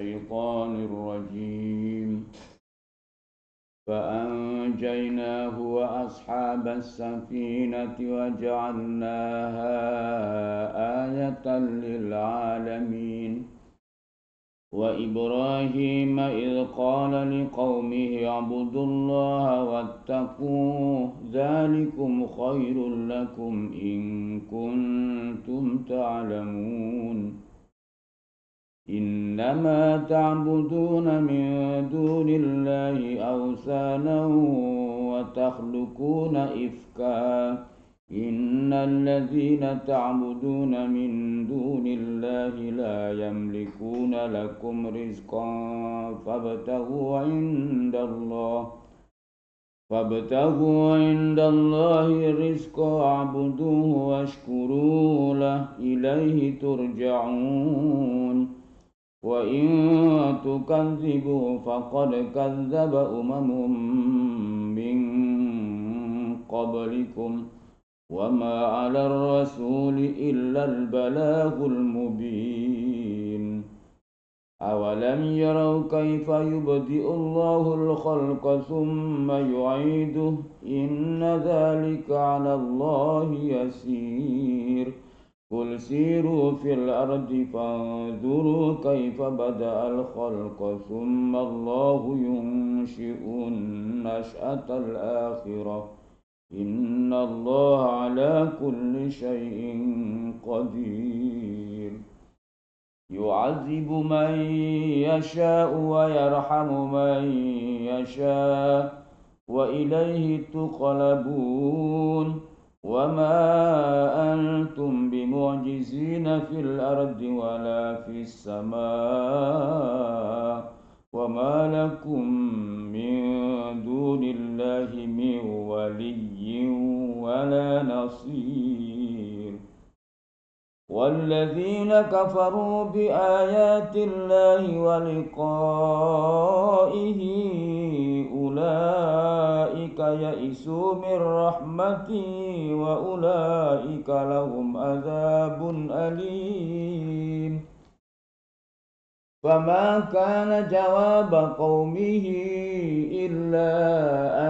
الشيطان الرجيم فأنجيناه وأصحاب السفينة وجعلناها آية للعالمين وإبراهيم إذ قال لقومه اعبدوا الله واتقوه ذلكم خير لكم إن كنتم تعلمون إنما تعبدون من دون الله أوثانا وتخلقون إفكا إن الذين تعبدون من دون الله لا يملكون لكم رزقا فابتغوا عند الله الرزق واعبدوه واشكروا له إليه ترجعون وإن تكذبوا فقد كذب من قبلكم وما على الرسول إلا البلاغ المبين أولم يروا كيف يبدئ الله الخلق ثم يعيده إن ذلك على الله يسير قل سيروا في الأرض فانظروا كيف بدأ الخلق ثم الله ينشئ النشأة الآخرة إن الله على كل شيء قدير يعذب من يشاء ويرحم من يشاء وإليه تقلبون وما أنتم بمعجزين في الأرض ولا في السماء وما لكم من دون الله من ولي ولا نصير والذين كفروا بآيات الله ولقائه أولئك يئسوا من رحمتي وأولئك لهم عذاب أليم فما كان جواب قومه إلا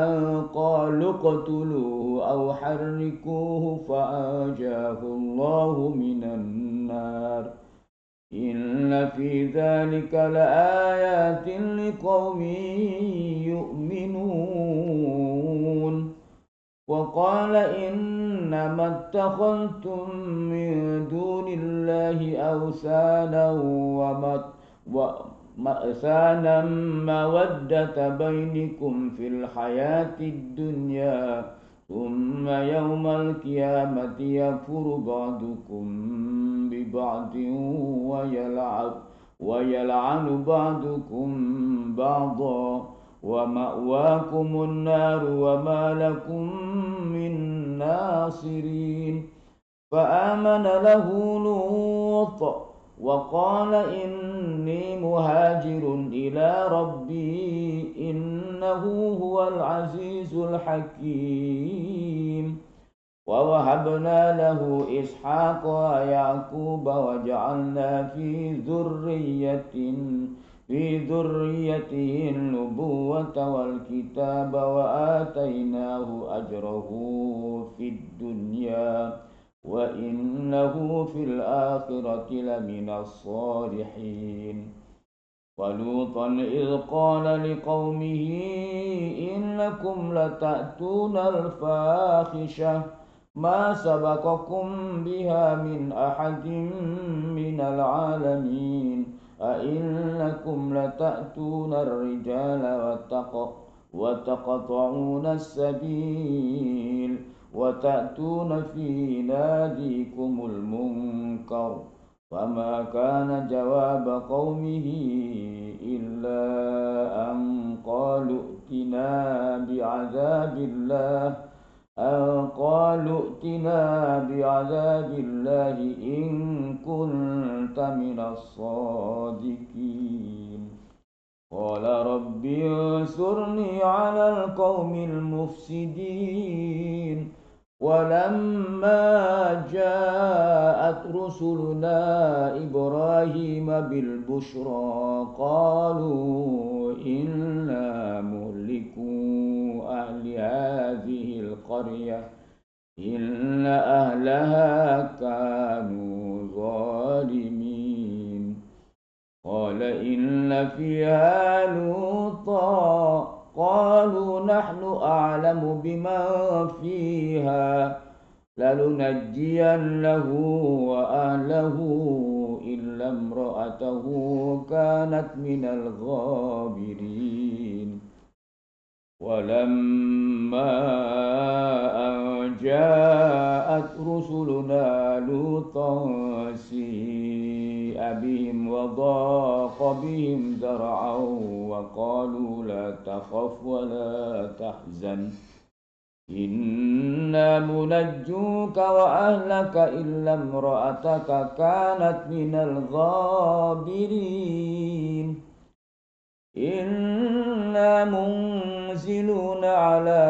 أن قالوا اقتلوه أو حرقوه فأنجاه الله من النار إن في ذلك لآيات لقوم يؤمنون وقال إنما اتخذتم من دون الله أوثانا مودة بينكم في الحياة الدنيا ثم يوم القيامة يكفر بعضكم ببعض ويلعن بعضكم بعضا ومأواكم النار وما لكم من ناصرين فآمن له لوط وقال إني مهاجر إلى ربي إنه هو العزيز الحكيم ووهبنا له إسحاق ويعقوب وجعلنا في ذريته النبوة والكتاب وآتيناه أجره في الدنيا وإنه في الآخرة لمن الصالحين ولوطا إذ قال لقومه إنكم لتأتون الفاحشة ما سبقكم بها من أحد من العالمين أئنكم لتأتون الرجال وتقطعون السبيل وتأتون في ناديكم المنكر فما كان جواب قومه إلا أن قالوا ائتنا بعذاب الله إن كنت من الصادقين قال رب انصرني على القوم المفسدين ولما جاءت رسلنا إبراهيم بالبشرى قالوا إنا مهلكو أهل هذه القرية إن أهلها كانوا ظالمين قال إن فيها لوطا قالوا نحن أعلم بمن فيها لننجينه وأهله إلا امرأته كانت من الغابرين ولما أن جاءت رسلنا لوطا سيء بهم وضاق بهم ذرعا وقالوا لا تخف ولا تحزن إنا منجوك وأهلك إلا امرأتك كانت من الغابرين إنا منزلون على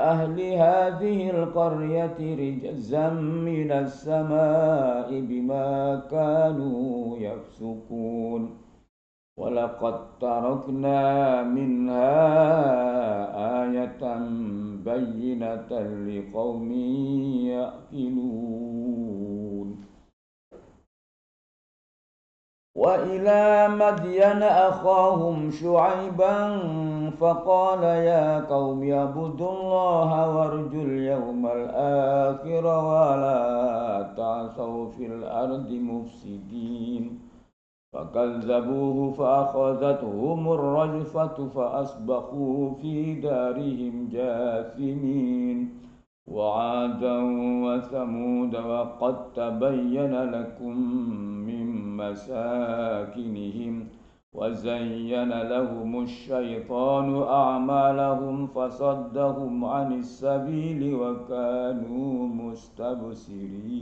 أهل هذه القرية رجزا من السماء بما كانوا يفسقون ولقد تركنا منها آية بينة لقوم يأكلون وإلى مدين أخاهم شعيبا فقال يا قوم اعبدوا الله وارجوا اليوم الآخر ولا تعثوا في الأرض مفسدين فكذبوه فأخذتهم الرجفة فأصبحوا في دارهم جاثمين وعادا وثمود وقد تبين لكم من مساكنهم وزين لهم الشيطان أعمالهم فصدهم عن السبيل وكانوا مستبصرين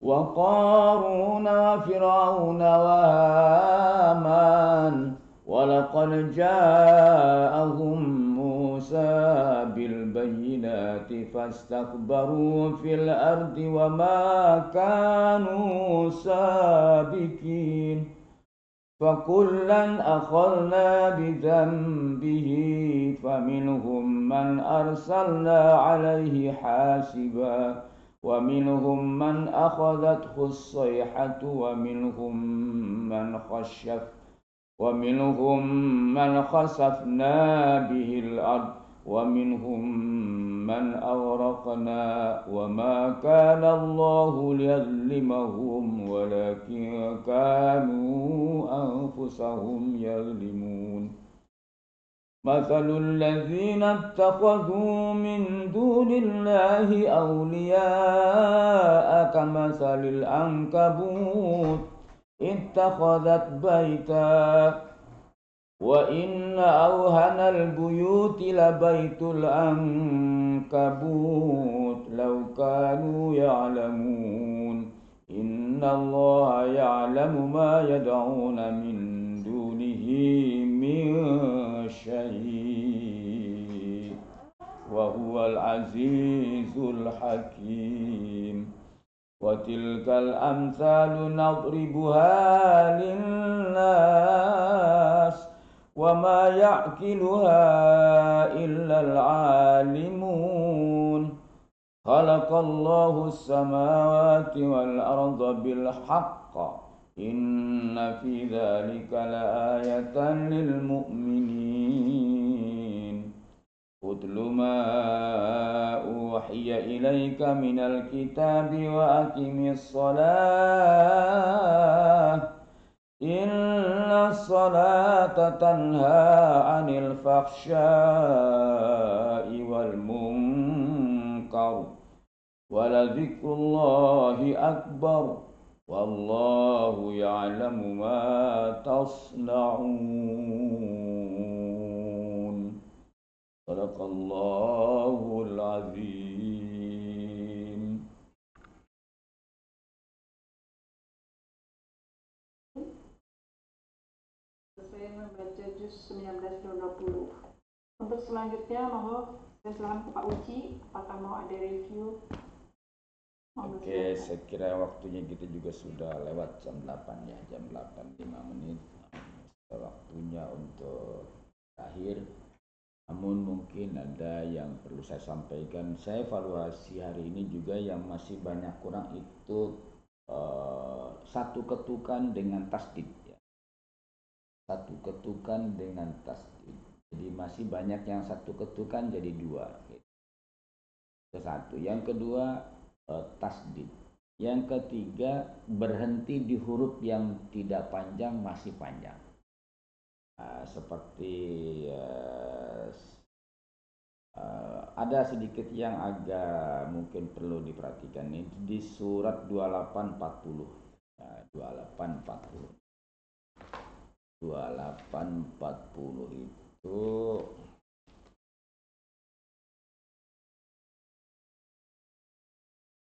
وقارون وفرعون وهامان ولقد جاءهم موسى بالبينات فاستكبروا في الأرض وما كانوا سابقين فكلا أخذنا بذنبه فمنهم من أرسلنا عليه حاسبا ومنهم من أخذته الصيحة ومنهم من خسفنا به الأرض ومنهم من أغرقنا وما كان الله ليظلمهم ولكن كانوا أنفسهم يظلمون مثل الذين اتخذوا من دون الله أولياء كمثل العنكبوت اتخذت بيتا وإن أوهن البيوت لبيت العنكبوت لو كانوا يعلمون إن الله يعلم ما يدعون من دونه من شيء وهو العزيز الحكيم وتلك الأمثال نضربها للناس وما يعقلها إلا العالمون خلق الله السماوات والأرض بالحق إن في ذلك لآية للمؤمنين اتل ما أوحي إليك من الكتاب وأقم الصلاة إن الصلاة تنهى عن الفحشاء والمنكر ولذكر الله أكبر والله يعلم ما تصنعون صدق الله العظيم. Saya membaca juz 1920. Untuk selanjutnya, mohon saya silakan ke Pak Uci, apakah mau ada review? Oke, saya kira waktunya kita juga sudah lewat jam 8 ya, jam 8:05. Waktunya untuk akhir. Namun mungkin ada yang perlu saya sampaikan. Saya evaluasi hari ini juga yang masih banyak kurang itu satu ketukan dengan tasdid ya. Satu ketukan dengan tasdid. Jadi masih banyak yang satu ketukan jadi dua. Itu satu. Yang kedua tasdid. Yang ketiga berhenti di huruf yang tidak panjang masih panjang. Seperti ada sedikit yang agak mungkin perlu diperhatikan ini di surat 2840. 2840 itu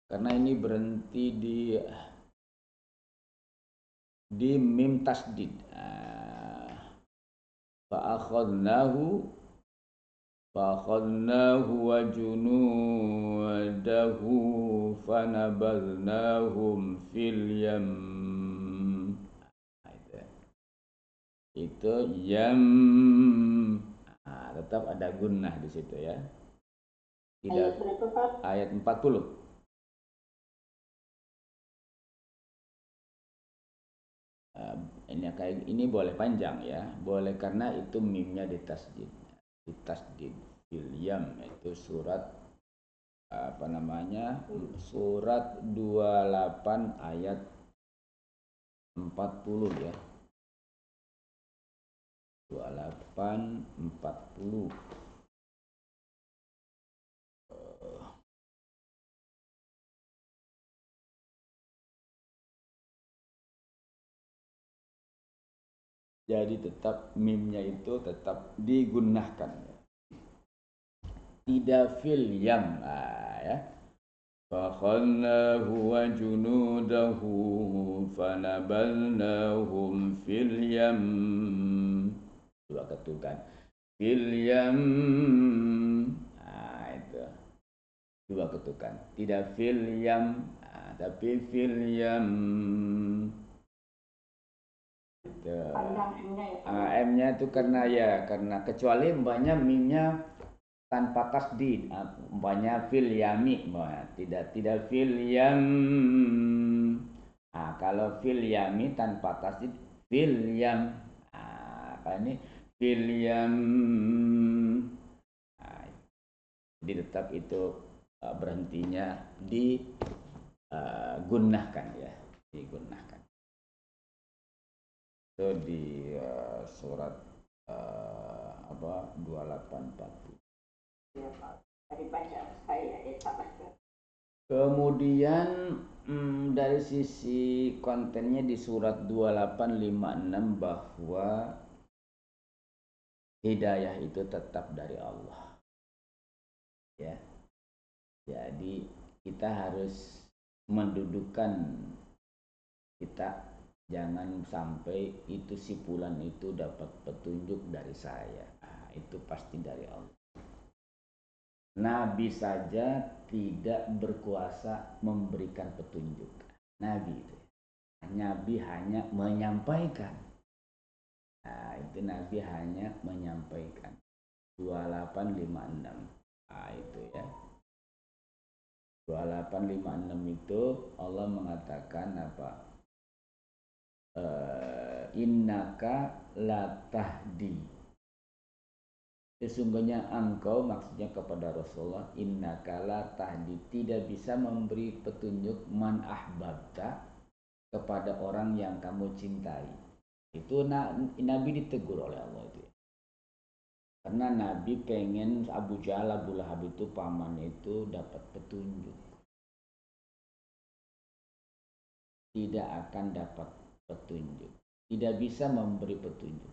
karena ini berhenti di mim tasdid. فأخذناه وجنوده فنبذناهم في اليم. Itu yam. Tetap ada gunnah di situ ya. Tidak. Ayat 40. Ini boleh panjang ya, boleh karena itu mimnya ditasdid Ilyam, itu surat surat 28 ayat 40 ya. 28:40. Jadi tetap mimnya itu tetap digunakan. Tidak fil yam ya. Fakhalnahu wa junudahu fanabalnahum fil yam. Coba ketukan. Fil yam. Itu. Coba ketukan. Tidak fil yam, tapi fil yam. M-nya itu karena kecuali umpamanya mimnya tanpa tasdid, umpamanya fil yami, tidak fil yam. Kalau fil yami tanpa tasdid fil yam. Ini fil yam. Jadi tetap itu berhentinya digunakan ya, digunakan. Itu di surat 2840. Kemudian dari sisi kontennya di surat 2856 bahwa hidayah itu tetap dari Allah. Ya. Jadi kita harus mendudukkan kita. Jangan sampai itu si fulan itu dapat petunjuk dari saya. Itu pasti dari Allah. Nabi saja tidak berkuasa memberikan petunjuk. Nabi itu. Nabi hanya menyampaikan. Itu Nabi hanya menyampaikan. 2856. Itu ya. 2856 itu Allah mengatakan apa? Innaka la tahdi. Sesungguhnya engkau, maksudnya kepada Rasulullah, innaka la tahdi, tidak bisa memberi petunjuk man ahbabta, kepada orang yang kamu cintai. Itu Nabi ditegur oleh Allah itu. Karena Nabi pengen Abu Jahal, Abu Lahab itu pamannya itu dapat petunjuk. Tidak akan dapat petunjuk. Tidak bisa memberi petunjuk.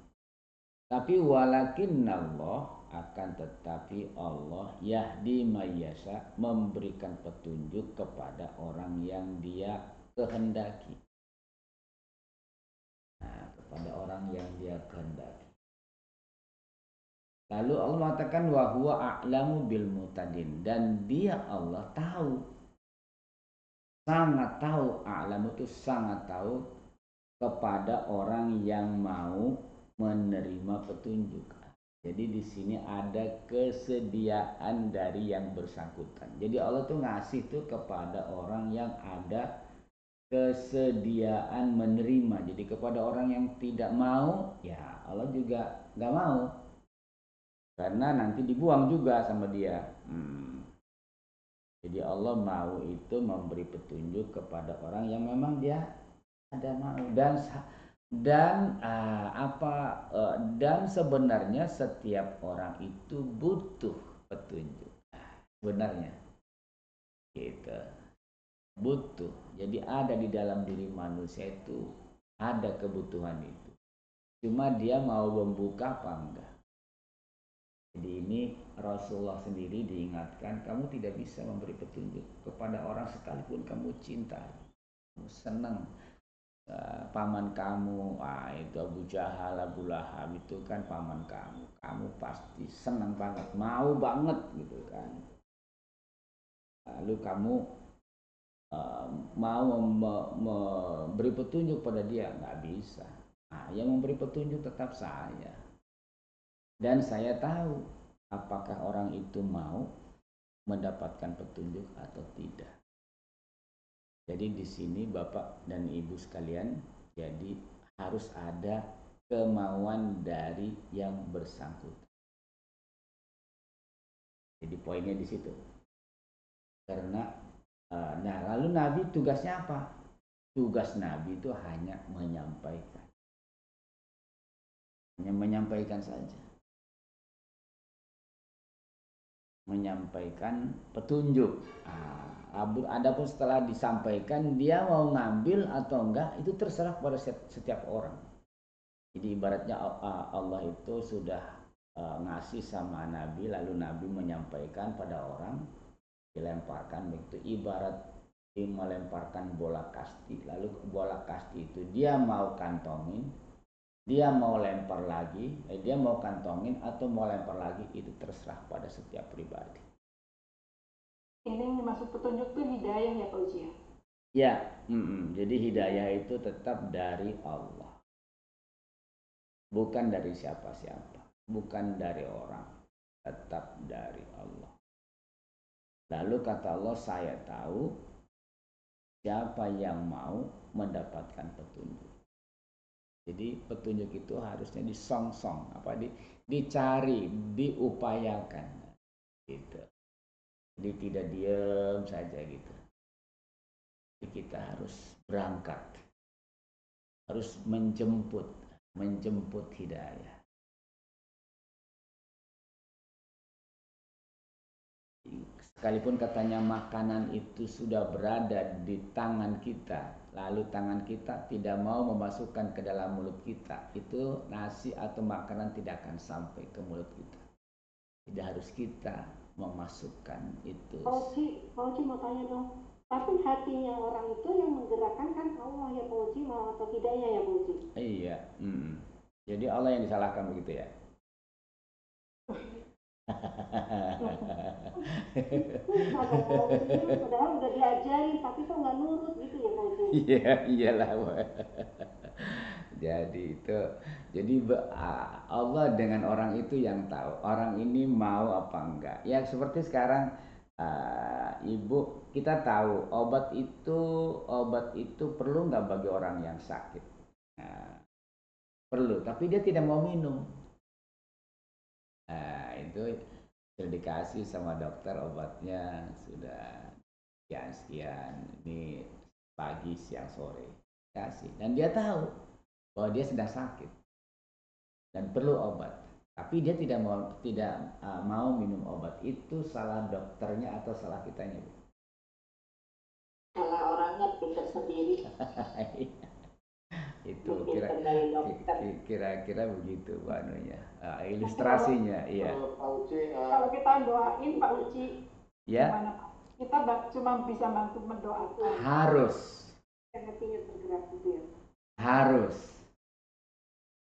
Tapi walakin Allah, akan tetapi Allah yahdi mayyasha, memberikan petunjuk kepada orang yang dia kehendaki. Kepada orang yang dia kehendaki. Lalu Allah mengatakan wa huwa a'lamu bil muhtadin, dan dia Allah tahu, sangat tahu, a'lamu itu sangat tahu kepada orang yang mau menerima petunjuk. Jadi di sini ada kesediaan dari yang bersangkutan. Jadi Allah tuh ngasih tuh kepada orang yang ada kesediaan menerima. Jadi kepada orang yang tidak mau, ya Allah juga nggak mau, karena nanti dibuang juga sama dia. Jadi Allah mau itu memberi petunjuk kepada orang yang memang dia ada mau, dan sebenarnya setiap orang itu butuh petunjuk. Sebenarnya gitu, butuh. Jadi ada di dalam diri manusia itu ada kebutuhan itu. Cuma dia mau membuka apa enggak. Jadi ini Rasulullah sendiri diingatkan, kamu tidak bisa memberi petunjuk kepada orang sekalipun kamu cintai, kamu senang. Paman kamu, itu Abu Jahal, Abu Lahab itu kan paman kamu pasti senang banget, mau banget gitu kan. Lalu kamu mau memberi petunjuk pada dia, nggak bisa. Yang memberi petunjuk tetap saya, dan saya tahu apakah orang itu mau mendapatkan petunjuk atau tidak. Jadi di sini Bapak dan Ibu sekalian, jadi harus ada kemauan dari yang bersangkutan. Jadi poinnya di situ. Karena nah lalu Nabi tugasnya apa? Tugas Nabi itu hanya menyampaikan. Hanya menyampaikan saja. Menyampaikan petunjuk. Adapun setelah disampaikan dia mau ngambil atau enggak itu terserah pada setiap orang. Jadi ibaratnya Allah itu sudah ngasih sama Nabi, lalu Nabi menyampaikan pada orang, dilemparkan, begitu ibarat melemparkan bola kasti. Lalu bola kasti itu dia mau kantongin, dia mau lempar lagi, dia mau kantongin atau mau lempar lagi, itu terserah pada setiap pribadi. Ini yang dimaksud petunjuk tuh hidayah ya Pak Uji ya? Ya, jadi hidayah itu tetap dari Allah, bukan dari siapa-siapa, bukan dari orang, tetap dari Allah. Lalu kata Allah, saya tahu siapa yang mau mendapatkan petunjuk. Jadi petunjuk itu harusnya disongsong, dicari, diupayakan, gitu. Jadi tidak diam saja gitu. Jadi kita harus berangkat, harus menjemput hidayah. Sekalipun katanya makanan itu sudah berada di tangan kita, lalu tangan kita tidak mau memasukkan ke dalam mulut kita, itu nasi atau makanan tidak akan sampai ke mulut kita. Tidak harus kita memasukkan itu. Pak Uji mau tanya dong. Tapi hatinya orang itu yang menggerakkan kan Allah ya Pak Uji, mau atau hidayah ya Pak Uji? Iya. Jadi Allah yang disalahkan begitu ya? Padahal udah diajarin tapi kok nggak nurut gitu ya Pak Uji? Iya, iyalah. Jadi Allah dengan orang itu yang tahu orang ini mau apa enggak. Ya seperti sekarang Ibu, kita tahu obat itu perlu nggak bagi orang yang sakit. Perlu, tapi dia tidak mau minum. Itu sudah dikasih sama dokter obatnya, sudah sekian ini pagi siang sore kasih, dan dia tahu bahwa dia sedang sakit dan perlu obat, tapi dia tidak mau minum obat. Itu salah dokternya atau salah kitanya? Salah orangnya, pinter sendiri. Itu kira-kira begitu banunya, ilustrasinya. Iya. Kalau kita doain Pak Uci, ya, gimana Pak? Kita cuma bisa bantu mendoakan. Harus. Hatinya bergerak gitu ya. Harus.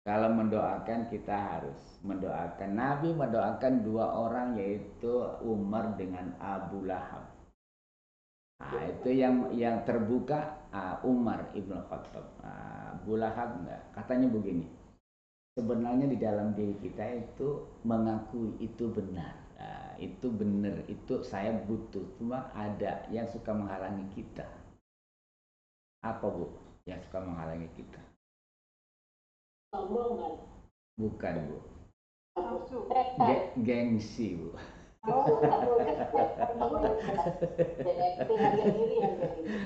Kalau mendoakan kita harus mendoakan. Nabi mendoakan dua orang yaitu Umar dengan Abu Lahab. Nah, itu yang terbuka Umar ibn Khattab. Abu Lahab enggak. Katanya begini. Sebenarnya di dalam diri kita itu mengakui itu benar. Nah, itu benar, itu saya butuh. Cuma ada yang suka menghalangi kita. Apa Bu? Yang suka menghalangi kita? Sombongan. Bukan Bu. Nafsu. Gengsi Bu.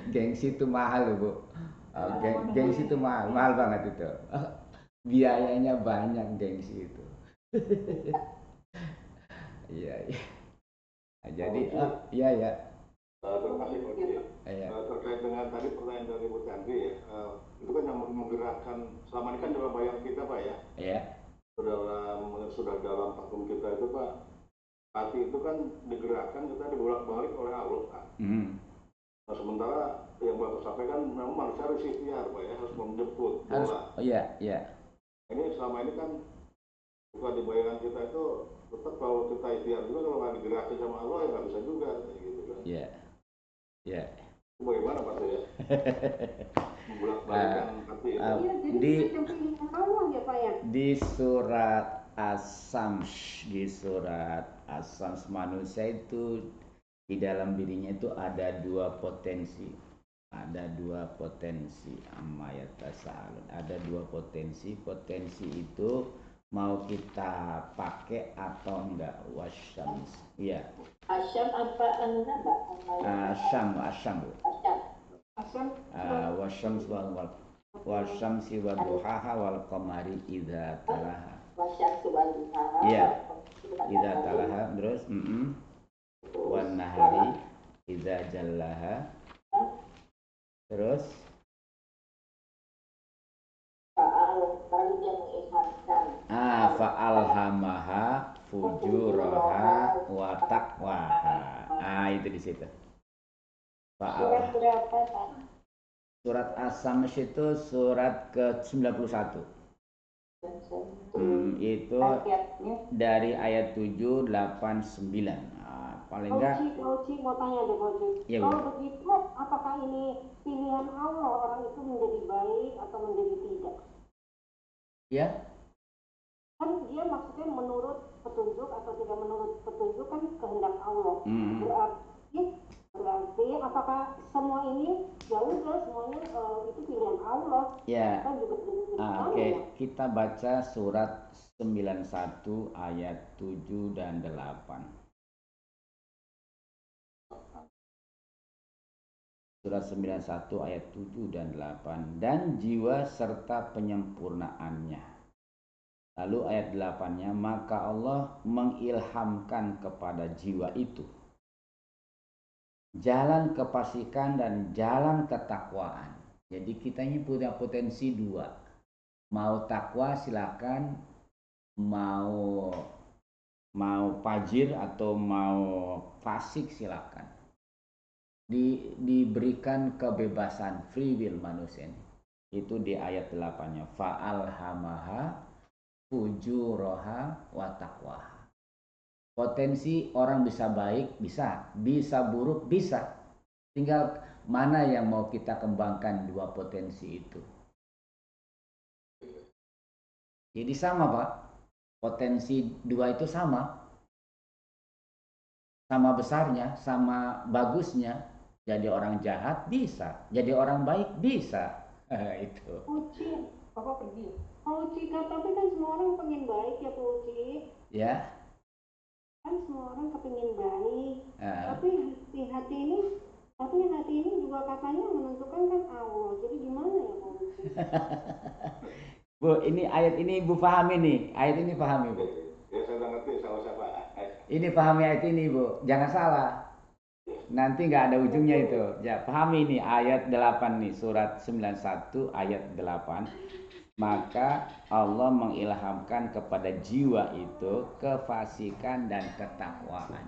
Gengsi itu mahal Bu. Gengsi itu mahal banget itu. Biayanya banyak gengsi itu. Iya, iya. Jadi iya ya. Terima kasih Coach. Iya. Terkait dengan tadi pertanyaan dari Bu Chandri ya, itu kan yang menggerakkan selama ini kan dalam bayang kita Pak ya. Iya. Sudah dalam takum kita itu Pak, hati itu kan digerakkan, kita dibolak-balik oleh Allah Pak. Nah, sementara yang Bapak sampaikan memang manusia harus ikhtiar Pak ya, harus menjemput bola. Iya, iya. Ini selama ini kan bukan di bayangan kita itu tetap kalau kita ikhtiar juga, kalau nggak digerakin sama Allah ya nggak bisa juga gitu kan. Iya. Iya. Bagaimana Pak ya? Membolak-balikkan hati itu. Di surat As-Sams, manusia itu di dalam dirinya itu ada dua potensi. Amma yatasaalun. Ada dua potensi. Potensi itu mau kita pakai atau enggak. Wasyams. Iya. Asyam apa enggak Pak? Asyam Bu. Wasyamsi wa duhaha wal qamari idza talaha. Wasyamsi wa duhaha. Iya. Idza talaha terus wan nahari idza jallaha. Terus fa'alhamaha fujuraha wa taqwaha. Itu di situ. Surat As-Sams itu surat ke-91. Itu dari ayat 7, 8, 9. Paling enggak. Coach, mau tanya deh Coach. Ya, kalau begitu, apakah ini pilihan Allah orang itu menjadi baik atau menjadi tidak? Ya. Kan dia maksudnya menurut petunjuk atau tidak menurut petunjuk kan kehendak Allah. Berarti apakah semua ini ya udah semuanya itu pilihan Allah. Ya. Kita juga Oke, kita baca surat 91 ayat 7 dan 8. Surat 91 ayat 7 dan 8. Dan jiwa serta penyempurnaannya. Lalu ayat 8-nya, maka Allah mengilhamkan kepada jiwa itu jalan kefasikan dan jalan ketakwaan. Jadi kita ini punya potensi dua. Mau takwa silakan, mau fajir atau mau fasik silakan. Diberikan kebebasan free will manusia ini. Itu di ayat 8-nya. Fa'alhamaha fujuraha wa taqwaha. Potensi orang bisa baik, bisa buruk, bisa. Tinggal mana yang mau kita kembangkan dua potensi itu. Jadi sama Pak, potensi dua itu sama besarnya, sama bagusnya. Jadi orang jahat bisa, jadi orang baik bisa. Itu. Uci, Papa pergi. Uci, tapi kan semua orang pengen baik ya Uci. Ya. Kan semua orang kepingin baik. Tapi hati ini juga katanya menentukan kan Allah. Jadi gimana ya Pak Uci? Bu, ini ayat ini Bu pahami nih. Ayat ini pahami Bu. Ya saya udah ngerti sama siapa. Ini pahami ayat ini Bu. Jangan salah. Nanti nggak ada ujungnya itu. Ya, pahami nih ayat 8 nih. Surat 91 ayat 8. Maka Allah mengilhamkan kepada jiwa itu kefasikan dan ketakwaan.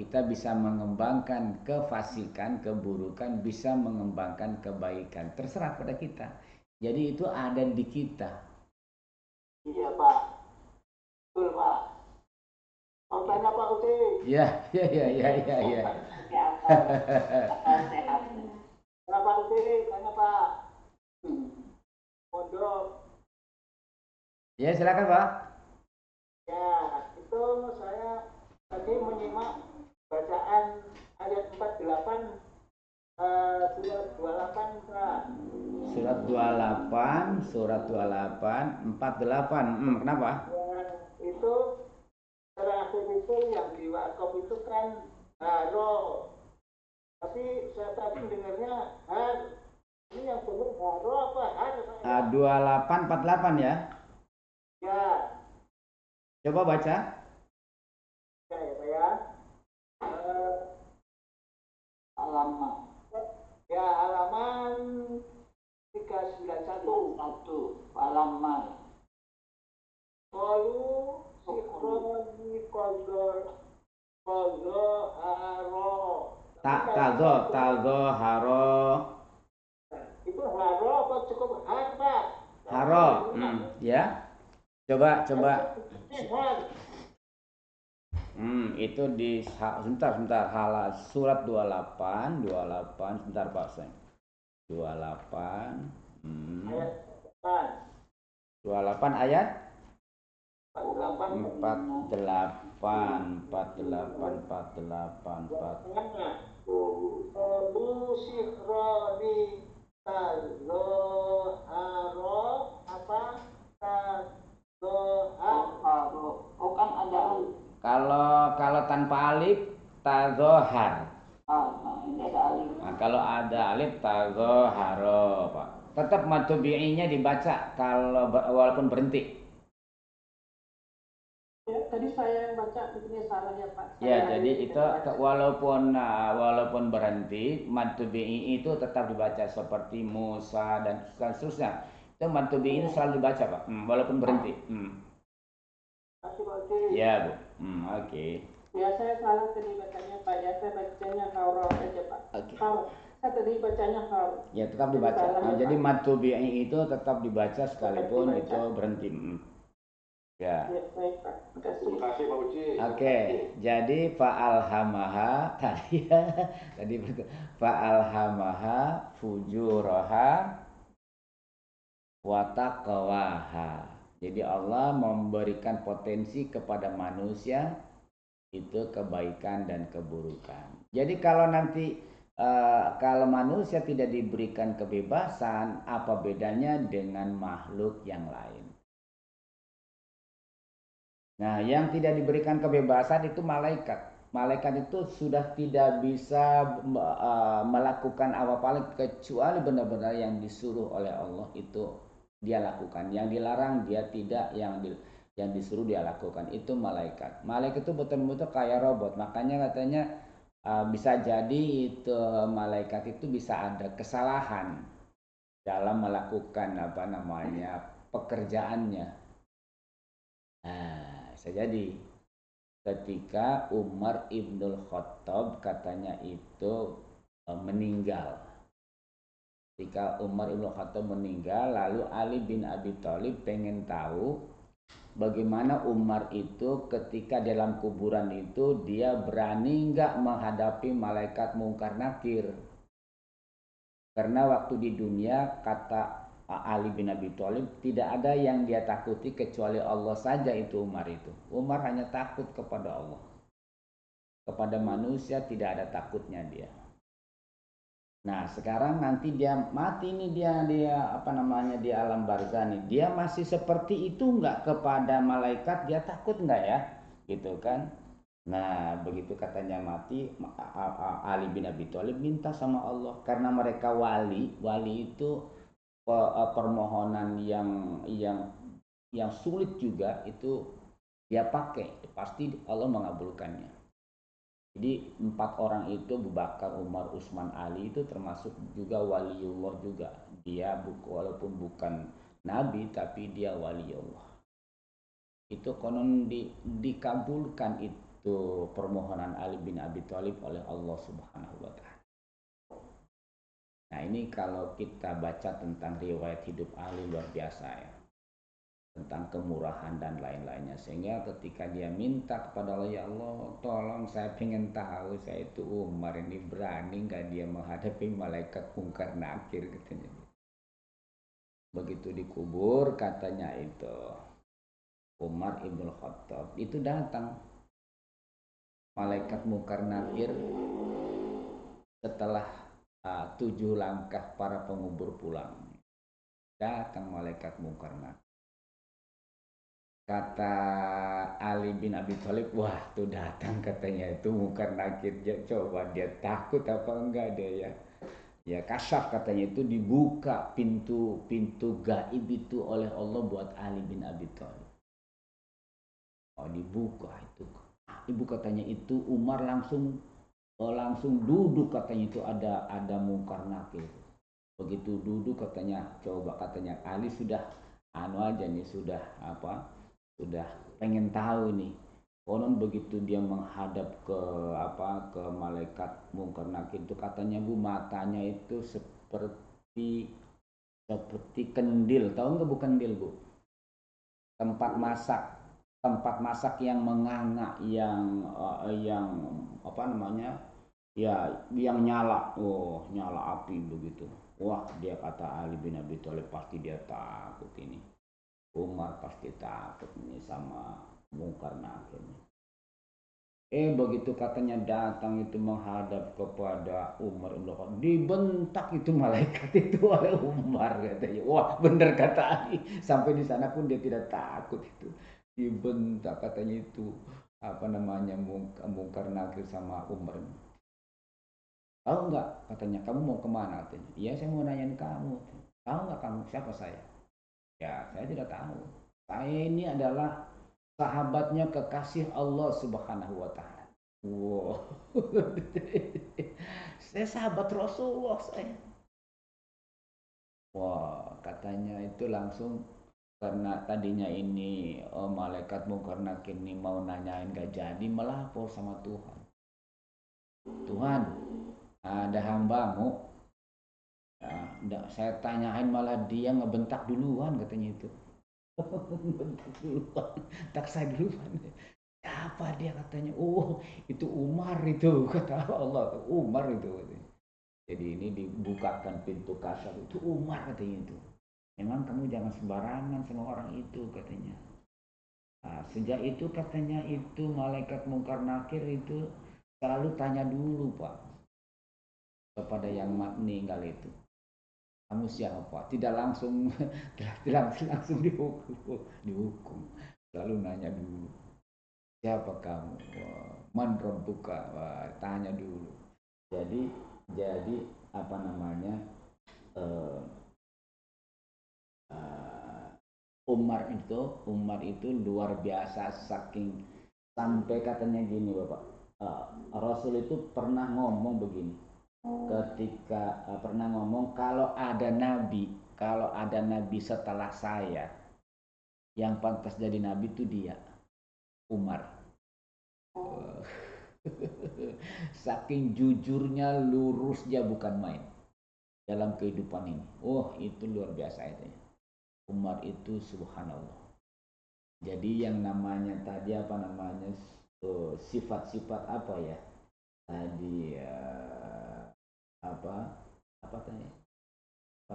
Kita bisa mengembangkan kefasikan, keburukan, bisa mengembangkan kebaikan. Terserah pada kita. Jadi itu ada di kita. Iya Pak, betul Pak. Mau tanya Pak Uti? Iya, iya, iya, iya, iya, iya. Sehat. Pak Uti, tanya Pak. Pondok. Ya, silakan Pak. Ya, itu saya tadi menyimak bacaan ayat 48 surat 28 Pak. Surat 28, surat 28, 48. Kenapa? Ya, itu terakhir itu yang di wakaf itu kan haro. Tapi saya tadi dengarnya har. Ini yang benar haro apa har? 28, 48 ya. Ya. Coba baca. Ya, ya Pak ya. Halaman. Ya, halaman 391. Halaman. Qalu sikroni kozo haro. Tazo haro. Itu haro apa cukup har Pak? Haro, ya. Coba. Itu di sebentar surat 28 sebentar Pak Seng. 28 28 ayat 48. Sikroni tazo haro apa tazo haro. Oh kan ada kalau tanpa alif tazohar. Ini ada alif. Nah, kalau ada alif tazoharo Pak. Tetap matubi'inya dibaca kalau walaupun berhenti. Ya, tadi saya yang baca mungkin salah ya Pak. Ya, jadi itu walaupun berhenti, matubi'i itu tetap dibaca seperti Musa dan seterusnya. Itu matubi'i itu selalu dibaca Pak, walaupun berhenti. Ya Bu, oke. Ya saya salah tadi bacanya Pak, ya saya bacanya haura saja Pak. Oke. Saya tadi bacanya haura. Ya tetap dibaca. Jadi matubi'i itu tetap dibaca sekalipun itu berhenti. Ya. Baik Pak. Terima kasih Pak Uci. Oke, jadi fa'alhamaha tadi ya, tadi fa'alhamaha fujuraha wa taqwaha. Jadi Allah memberikan potensi kepada manusia itu kebaikan dan keburukan. Jadi kalau nanti kalau manusia tidak diberikan kebebasan, apa bedanya dengan makhluk yang lain? Nah, yang tidak diberikan kebebasan itu malaikat. Malaikat itu sudah tidak bisa melakukan apa-apa kecuali benar-benar yang disuruh oleh Allah itu dia lakukan. Yang dilarang dia tidak, yang disuruh dia lakukan. Itu malaikat. Malaikat itu betul-betul kayak robot. Makanya katanya bisa jadi itu malaikat itu bisa ada kesalahan dalam melakukan pekerjaannya. Nah, bisa jadi ketika Umar Ibnul Khattab katanya itu meninggal. Ketika Umar Ibnul Khattab meninggal, lalu Ali bin Abi Thalib pengen tahu bagaimana Umar itu ketika dalam kuburan itu dia berani nggak menghadapi malaikat Mungkar Nakir. Karena waktu di dunia kata Ali bin Abi Thalib tidak ada yang dia takuti kecuali Allah saja itu Umar itu. Umar hanya takut kepada Allah. Kepada manusia tidak ada takutnya dia. Nah, sekarang nanti dia mati nih di alam barzah nih. Dia masih seperti itu enggak kepada malaikat? Dia takut enggak ya? Gitu kan? Nah, begitu katanya mati, Ali bin Abi Thalib minta sama Allah karena mereka wali itu permohonan yang sulit juga itu dia pakai, pasti Allah mengabulkannya. Jadi 4 orang itu Abu Bakar, Umar, Utsman, Ali itu termasuk juga waliullah juga. Dia walaupun bukan nabi tapi dia waliullah. Itu konon dikabulkan itu permohonan Ali bin Abi Thalib oleh Allah Subhanahu wa taala. Nah, ini kalau kita baca tentang riwayat hidup Ali luar biasa ya. tentang kemurahan dan lain-lainnya, sehingga ketika dia minta kepada Allah, ya Allah tolong saya pengen tahu, saya itu Umar ini berani nggak dia menghadapi malaikat mungkar nakir katanya. Begitu dikubur katanya itu Umar ibn Khattab itu datang malaikat mungkar nakir setelah 7 langkah para pengubur pulang, datang malaikat mungkar nakir. Kata Ali bin Abi Thalib, wah tuh datang katanya itu mungkar nakir, coba dia takut apa enggak dia ya kasyaf katanya, itu dibuka pintu gaib itu oleh Allah buat Ali bin Abi Thalib. Oh dibuka itu, ibu katanya itu Umar langsung duduk katanya, itu ada mungkar nakir. Begitu duduk katanya, coba katanya Ali sudah aja nih, sudah pengen tahu nih. Konon begitu dia menghadap ke malaikat mungkar nakir itu katanya Bu, matanya itu seperti kendil. Tahu nggak Bu kendil Bu? Tempat masak yang menganga, yang yang nyala, nyala api begitu. Wah, dia kata Ali bin Abi Thalib pasti dia takut ini. Umar pasti takut ini sama mungkar nakir. Begitu katanya datang itu menghadap kepada Umar ibn Khattab, dibentak itu malaikat itu oleh Umar katanya. Wah, bener kata Ali. Sampai di sana pun dia tidak takut itu. Dibentak katanya itu mungkar nakir sama Umar. Tahu nggak katanya, kamu mau kemana katanya? Iya, saya mau nanyain kamu. Tahu nggak kamu siapa saya? Ya, saya tidak tahu. Saya ini adalah sahabatnya kekasih Allah Subhanahu wa taala. Wow. Saya sahabat Rasulullah saya. Wah, katanya itu langsung, karena tadinya ini malaikat mungkar nakir ini mau nanyain gak jadi, melapor sama Tuhan. Tuhan, ada hambamu, saya tanyain malah dia ngebentak duluan katanya itu. Bentak duluan, tak saya duluan. Siapa dia katanya? Oh, itu Umar itu, kata Allah, Umar itu. Jadi ini dibukakan pintu kasar, itu Umar katanya itu. Memang kamu jangan sembarangan sama orang itu katanya. Nah, sejak itu katanya itu malaikat mungkar nakir itu selalu tanya dulu Pak kepada yang meninggal itu. Kamu siapa? Tidak langsung dihukum. Lalu nanya dulu. Siapa kamu? Man rabbuka? Tanya dulu. Jadi Umar itu luar biasa, saking sampai katanya gini Bapak. Rasul itu pernah ngomong begini. Ketika pernah ngomong, kalau ada nabi setelah saya, yang pantas jadi nabi itu dia, Umar. Saking jujurnya, lurus dia, bukan main dalam kehidupan ini. Itu luar biasa itu. Umar itu subhanallah. Jadi yang namanya tadi sifat-sifat apa ya? Tadi apa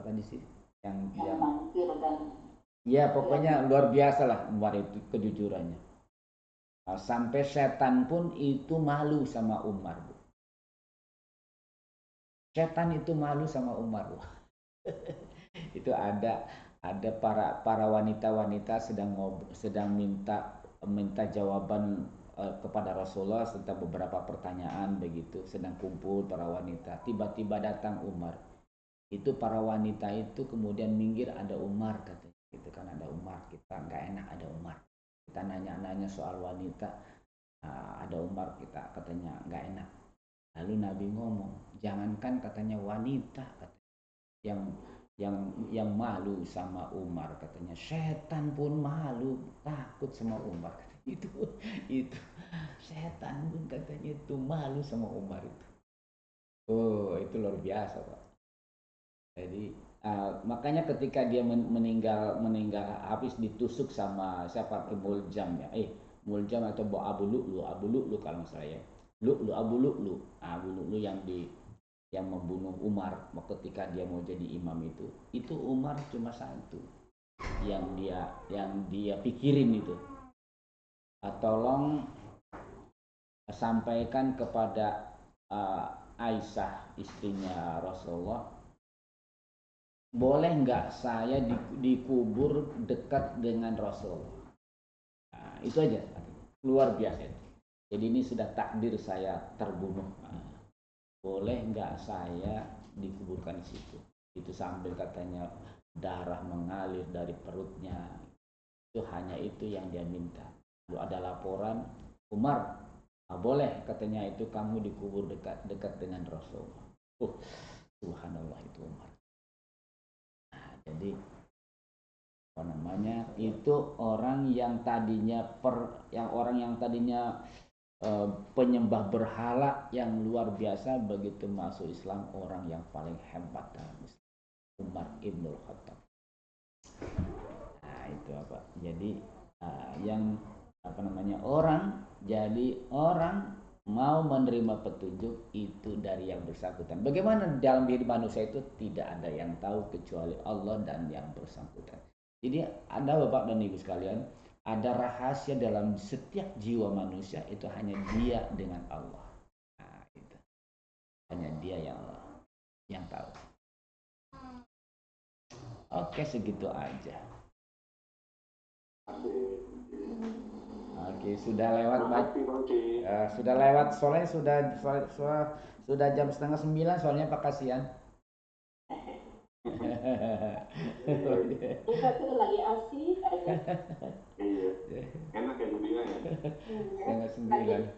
tadi sih? Yang ya pokoknya luar biasa lah Umar itu kejujurannya. Sampai setan pun itu malu sama Umar. Setan itu malu sama Umar. Itu ada para wanita sedang minta jawaban kepada Rasulullah tentang beberapa pertanyaan begitu, sedang kumpul para wanita. Tiba-tiba datang Umar. Itu para wanita itu kemudian minggir, ada Umar katanya. Gitu kan, ada Umar, kita nggak enak ada Umar. Kita nanya-nanya soal wanita, ada Umar, kita katanya nggak enak. Lalu Nabi ngomong, jangankan katanya wanita katanya, yang malu sama Umar katanya, setan pun malu, takut sama Umar katanya. Itu setan pun katanya itu malu sama Umar itu. Itu luar biasa Pak. Jadi makanya ketika dia meninggal habis ditusuk sama siapa, Muljam ya, Muljam atau Abu Lu'lu kalau nggak salah ya, Abu Lu'lu yang membunuh Umar ketika dia mau jadi imam itu Umar cuma satu yang dia pikirin itu, tolong sampaikan kepada Aisyah istrinya Rasulullah, boleh nggak saya dikubur dekat dengan Rasulullah. Nah, itu aja, luar biasa. Jadi ini sudah takdir saya terbunuh. Nah, boleh nggak saya dikuburkan di situ. Itu sambil katanya darah mengalir dari perutnya. Itu hanya itu yang dia minta. Lalu ada laporan, Umar, boleh katanya itu kamu dikubur dekat dengan Rasulullah. Subhanallah, itu Umar. Jadi itu orang yang tadinya penyembah berhala yang luar biasa, begitu masuk Islam orang yang paling hebat dalam Islam, Umar Ibnul Khattab. Nah itu apa? Jadi orang mau menerima petunjuk itu dari yang bersangkutan. Bagaimana dalam diri manusia itu tidak ada yang tahu kecuali Allah dan yang bersangkutan. Jadi ada Bapak dan Ibu sekalian, ada rahasia dalam setiap jiwa manusia, itu hanya dia dengan Allah. Nah, itu hanya dia yang tahu. Oke, segitu aja. Oke, sudah lewat sudah lewat, soalnya sudah jam 8:30 soalnya Pak, kasihan. Kita tuh lagi asik aja. Iya, enak ya dunia ya. 8:30.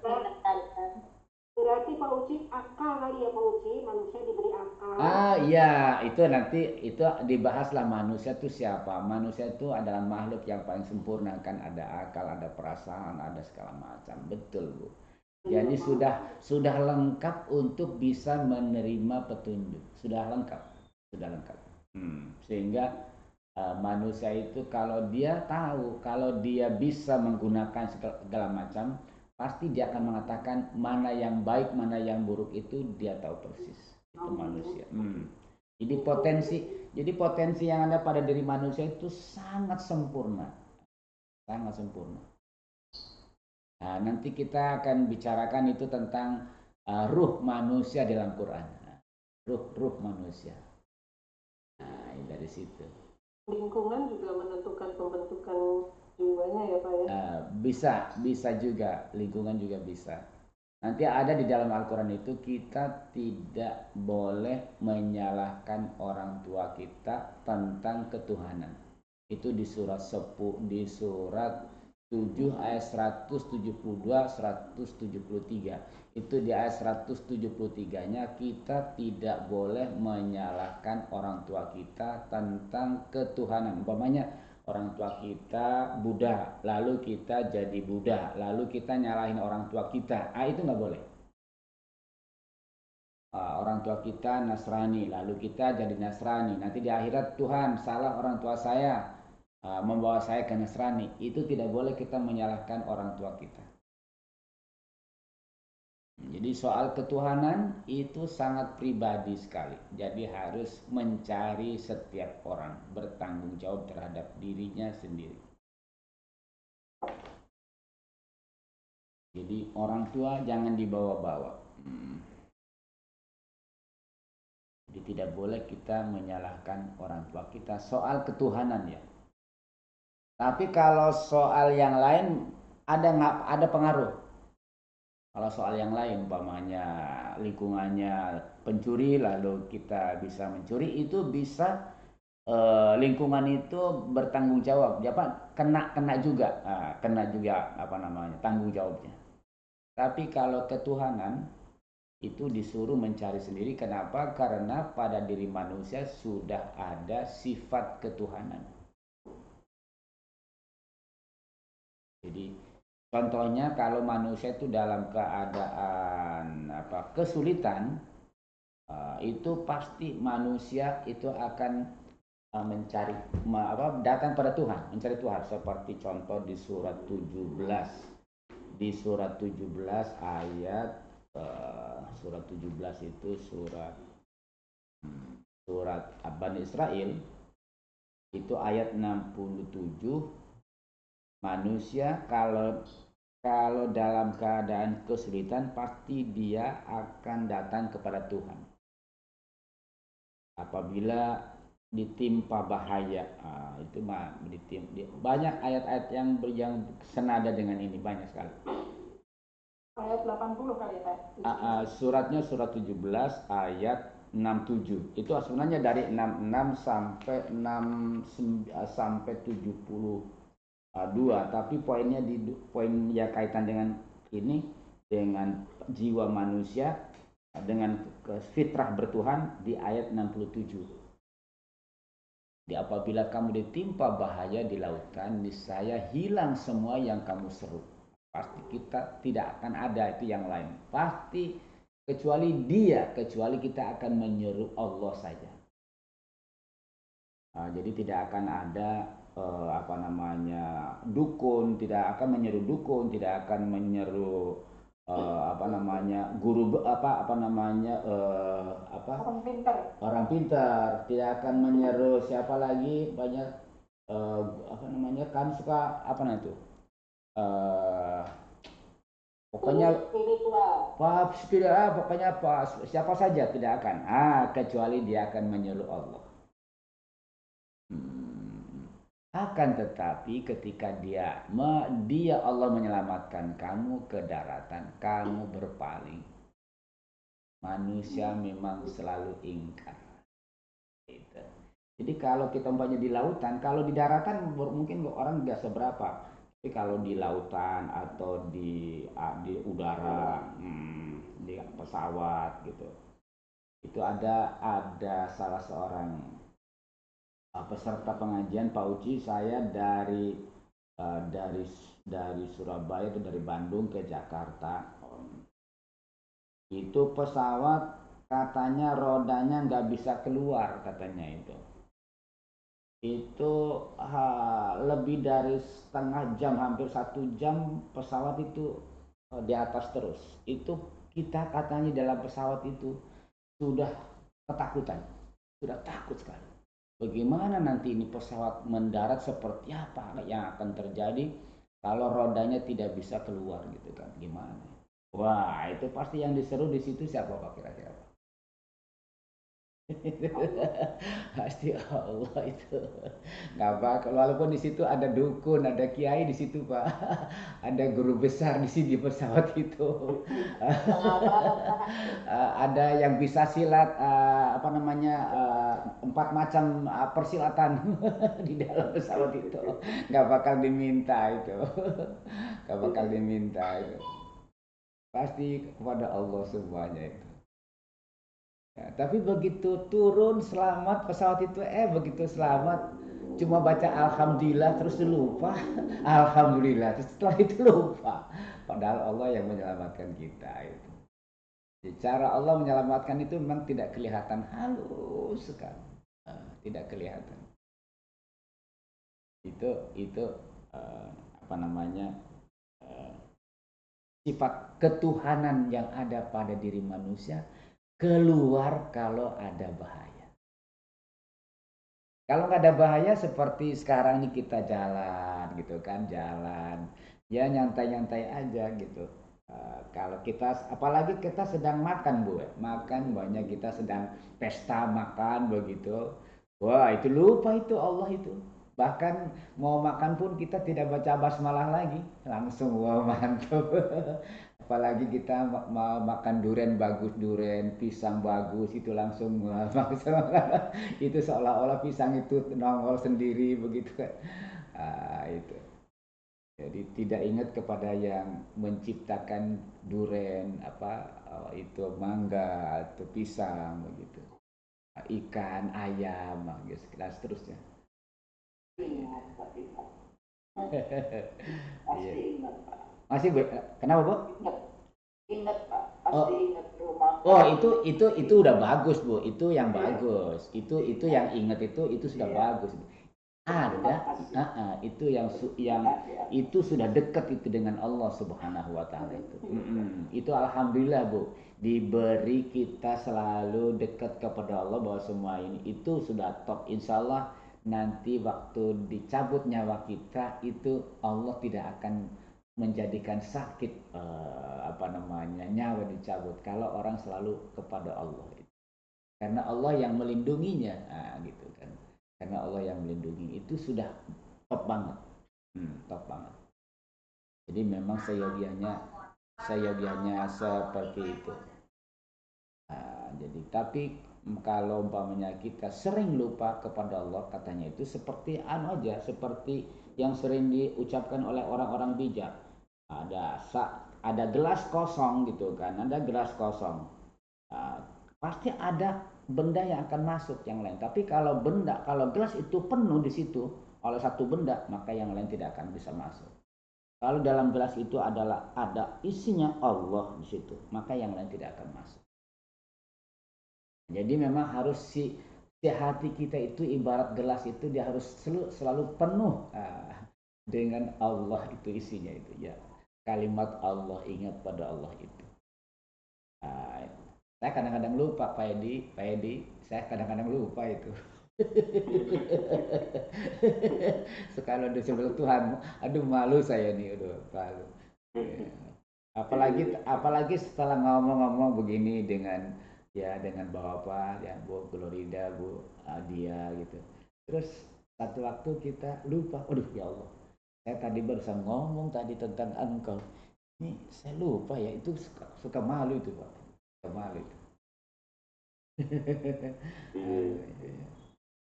Berarti Pak Uci akal kali ya Pak Uci, manusia diberi akal. Iya, itu nanti itu dibahaslah manusia itu siapa. Manusia itu adalah makhluk yang paling sempurna, kan ada akal, ada perasaan, ada segala macam. Betul, Bu. Jadi sudah lengkap untuk bisa menerima petunjuk. Sudah lengkap. Sehingga manusia itu kalau dia tahu, kalau dia bisa menggunakan segala macam, pasti dia akan mengatakan mana yang baik, mana yang buruk, itu dia tahu persis. Itu manusia. Jadi potensi yang ada pada diri manusia itu sangat sempurna. Nah, nanti kita akan bicarakan itu tentang ruh manusia dalam Quran. Ruh manusia. Nah, dari situ. Lingkungan juga menentukan pembentukan jiwanya ya Pak ya? Bisa juga, lingkungan juga bisa. Nanti ada di dalam Al-Quran itu, kita tidak boleh menyalahkan orang tua kita tentang ketuhanan. Itu di surat 7 ayat 172, 173. Itu di ayat 173-nya, kita tidak boleh menyalahkan orang tua kita tentang ketuhanan. Umpamanya orang tua kita Buddha, lalu kita jadi Buddha, lalu kita nyalahin orang tua kita. Itu nggak boleh. Orang tua kita Nasrani, lalu kita jadi Nasrani. Nanti di akhirat, Tuhan, salah orang tua saya membawa saya ke Nasrani. Itu tidak boleh kita menyalahkan orang tua kita. Jadi soal ketuhanan itu sangat pribadi sekali. Jadi harus mencari setiap orang bertanggung jawab terhadap dirinya sendiri. Jadi orang tua jangan dibawa-bawa. Jadi tidak boleh kita menyalahkan orang tua kita soal ketuhanan ya. Tapi kalau soal yang lain ada pengaruh. Kalau soal yang lain, umpamanya lingkungannya pencuri, lalu kita bisa mencuri, itu bisa lingkungan itu bertanggung jawab. Kena juga tanggung jawabnya. Tapi kalau ketuhanan itu disuruh mencari sendiri. Kenapa? Karena pada diri manusia sudah ada sifat ketuhanan. Jadi contohnya kalau manusia itu dalam keadaan kesulitan, itu pasti manusia itu akan mencari datang pada Tuhan, mencari Tuhan, seperti contoh di surat 17. Di surat 17 ayat surat 17 itu surat Bani Israel itu ayat 67. Manusia kalau dalam keadaan kesulitan pasti dia akan datang kepada Tuhan. Apabila ditimpa bahaya, itu banyak ayat-ayat yang senada dengan ini, banyak sekali. Ayat 80 kali ya, suratnya surat 17 ayat 67. Itu sebenarnya dari 66 sampai 72, tapi poinnya poin ya kaitan dengan ini, dengan jiwa manusia, dengan fitrah bertuhan di ayat 67. Apabila kamu ditimpa bahaya di lautan, niscaya hilang semua yang kamu seru. Pasti kita tidak akan ada itu yang lain. Pasti kecuali kita akan menyeru Allah saja. Jadi tidak akan ada dukun, tidak akan menyeru dukun, tidak akan menyeru guru orang pintar, tidak akan menyeru siapa lagi, banyak kan suka pokoknya siapa saja tidak akan, kecuali dia akan menyeru Allah. Akan tetapi ketika dia Allah menyelamatkan kamu ke daratan, kamu berpaling, manusia memang selalu ingkar. Gitu. Jadi kalau kita umpamanya di lautan, kalau di daratan mungkin orang nggak seberapa, tapi kalau di lautan atau di udara, di pesawat gitu, itu ada salah seorang peserta pengajian, Pak Uci, saya dari Surabaya itu dari Bandung ke Jakarta. Itu pesawat katanya rodanya nggak bisa keluar katanya itu. Itu lebih dari setengah jam, hampir 1 jam pesawat itu di atas terus. Itu kita katanya dalam pesawat itu sudah ketakutan, sudah takut sekali. Bagaimana nanti ini pesawat mendarat, seperti apa yang akan terjadi kalau rodanya tidak bisa keluar gitu kan, gimana? Wah, itu pasti yang diseru di situ siapa Pak kira-kira? Pasti Allah itu. Nggak apa, walaupun di situ ada dukun, ada kiai di situ Pak, ada guru besar di sini pesawat itu, ada yang bisa silat, 4 macam persilatan di dalam pesawat itu, nggak bakal diminta itu, nggak bakal diminta itu, pasti kepada Allah semuanya itu. Ya, tapi begitu turun selamat pesawat itu, begitu selamat cuma baca alhamdulillah terus lupa, alhamdulillah terus setelah itu lupa, padahal Allah yang menyelamatkan kita itu. Cara Allah menyelamatkan itu memang tidak kelihatan, halus sekali, tidak kelihatan. Itu sifat ketuhanan yang ada pada diri manusia keluar kalau ada bahaya. Kalau nggak ada bahaya seperti sekarang ini kita jalan gitu kan, jalan ya nyantai-nyantai aja gitu. Kalau kita, apalagi kita sedang makan makan banyak, kita sedang pesta makan begitu, wah itu lupa itu Allah itu. Bahkan mau makan pun kita tidak baca basmalah lagi, langsung wah mantap. Apalagi kita mau makan durian bagus, durian pisang bagus, itu langsung itu seolah-olah pisang itu nongol sendiri begitu kan. Itu. Jadi tidak ingat kepada yang menciptakan durian, itu mangga atau pisang begitu, ikan, ayam, gitu, dan seterusnya. Masih ingat. Masih Bu? Kenapa Bu? Ingat Pak, pasti ingat rumah. Oh itu udah bagus Bu, itu yang bagus, itu yang ingat itu sudah bagus. Ada, itu yang itu sudah dekat itu dengan Allah Subhanahu Wa Taala itu. Itu alhamdulillah Bu, diberi kita selalu dekat kepada Allah bahwa semua ini itu sudah top. Insya Allah nanti waktu dicabut nyawa kita itu Allah tidak akan menjadikan sakit nyawa dicabut kalau orang selalu kepada Allah, karena Allah yang melindunginya, gitu kan, karena Allah yang melindungi itu sudah top banget, top banget. Jadi memang seyogianya seperti itu. Jadi tapi kalau umpamanya kita sering lupa kepada Allah, katanya itu seperti seperti yang sering diucapkan oleh orang-orang bijak. Ada gelas kosong gitu kan, ada gelas kosong, pasti ada benda yang akan masuk yang lain. Tapi kalau gelas itu penuh di situ oleh satu benda, maka yang lain tidak akan bisa masuk. Kalau dalam gelas itu ada isinya Allah di situ, maka yang lain tidak akan masuk. Jadi memang harus si hati kita itu ibarat gelas itu, dia harus selalu penuh dengan Allah itu isinya itu ya. Kalimat Allah, ingat pada Allah itu. Saya kadang-kadang lupa Pak Edi, saya kadang-kadang lupa itu. Sekali disebut Tuhan, aduh malu saya nih, malu. Apalagi setelah ngomong-ngomong begini dengan Bapak, ya Bu Glorida, Bu Adia gitu. Terus satu waktu kita lupa, aduh ya Allah, saya tadi barusan ngomong tentang engkau. Ini saya lupa ya, itu suka malu itu Pak. Suka malu itu.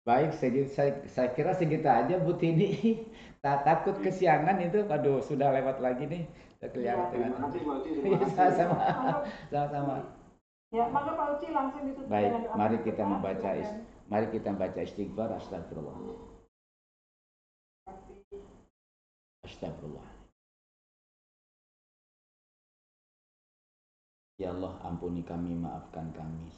Baik, saya kira segitu aja Bu Tini. Takut kesiangan itu, aduh sudah lewat lagi nih. Kelihatan. Sama-sama. Ya, maka Pak Uci langsung ditutup. Baik, mari kita membaca istighfar. Astagfirullah. Astagfirullah. Ya Allah, ampuni kami, maafkan kami.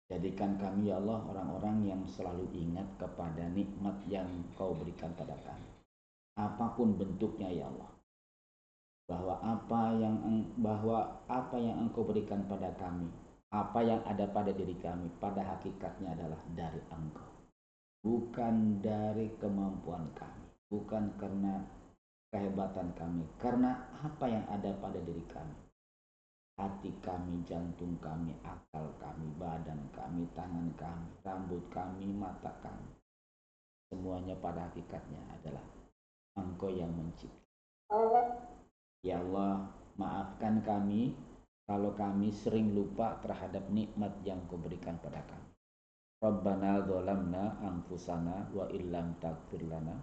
Jadikan kami ya Allah orang-orang yang selalu ingat kepada nikmat yang Kau berikan pada kami. Apapun bentuknya ya Allah. Bahwa apa yang Engkau berikan pada kami, apa yang ada pada diri kami, pada hakikatnya adalah dari Engkau. Bukan dari kemampuan kami, bukan karena kehebatan kami, karena apa yang ada pada diri kami. Hati kami, jantung kami, akal kami, badan kami, tangan kami, rambut kami, mata kami. Semuanya pada hakikatnya adalah Engkau yang mencipta. Ya Allah, maafkan kami kalau kami sering lupa terhadap nikmat yang Kau berikan pada kami. Rabbana dzalamna anfusana wa illam taghfir lana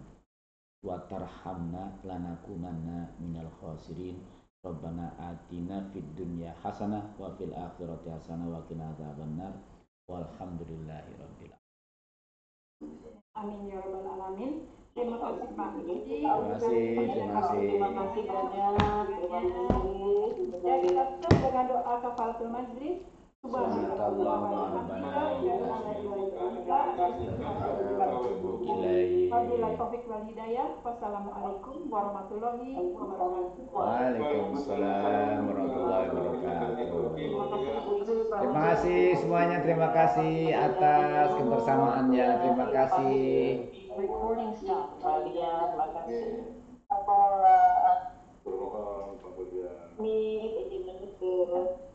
wa tarhamna lanakunanna minal khasirin. Rabbana atina fid dunya hasanah wa fil akhirati hasanah wa qina adzabannar. Walhamdulillahi rabbil alamin. Amin ya rabbal alamin. Terima kasih Pak Uci. Terima kasih banyak. Terima kasih. Ya, kita tutup dengan doa kafaratul majlis. Subhanallah wa Wassalamualaikum warahmatullahi wabarakatuh. Waalaikumsalam warahmatullahi wabarakatuh. Terima kasih semuanya, terima kasih atas kebersamaannya, terima kasih. Recording stop, kalian, makasih. Berdoa, Pak Budia. Ini menutup.